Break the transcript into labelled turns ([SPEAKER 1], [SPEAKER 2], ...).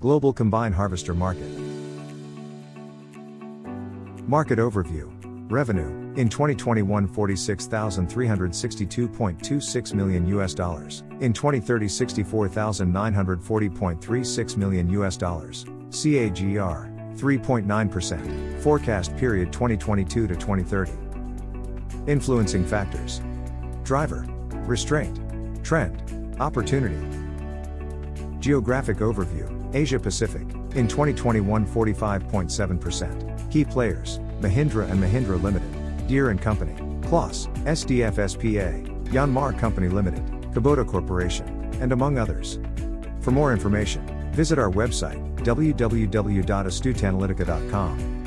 [SPEAKER 1] Global Combine Harvester Market. Market Overview. Revenue, in 2021 $46,362.26 million US dollars. In 2030 $64,940.36 million US dollars. CAGR, 3.9%. Forecast period 2022 to 2030. Influencing factors. Driver. Restraint. Trend. Opportunity. Geographic overview. Asia Pacific, in 2021 45.7%. Key players, Mahindra and Mahindra Limited, Deere & Company, Kloss, SDF SPA, Yanmar Company Limited, Kubota Corporation, and among others. For more information, visit our website, www.astuteanalytica.com.